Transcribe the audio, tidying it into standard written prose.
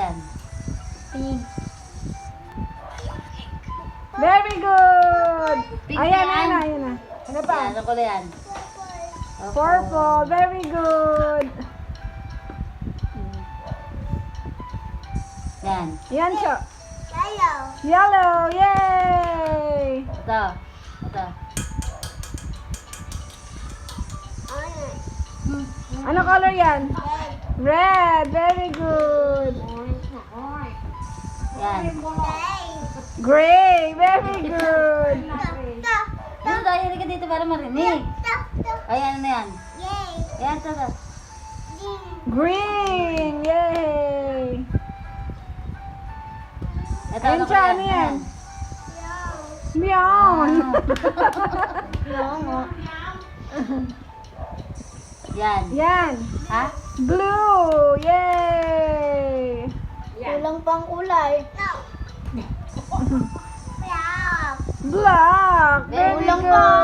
yan? Pink. Very good! Pink Ayan, yan. ayan na, ayan na. Ano pa? Yan, ano kulay yan? Purple. Very good. Yan. Yan siya. Yellow. Yellow. Yay! Ito. Ito. Orange. Ano color yan? Red. Red. Very good. Orange na orange. Yan. Gray. Very good. Dito tayo, halika dito para marinig. Ayan na yan. Yay. Ayan, ito. Green. Yay! Ito, Ayan siya, ano yan? Meow. Yan. Yan. Ha? Blue. Yay! Kulang pang kulay. No. Black. Black. Very Kulang good. pa.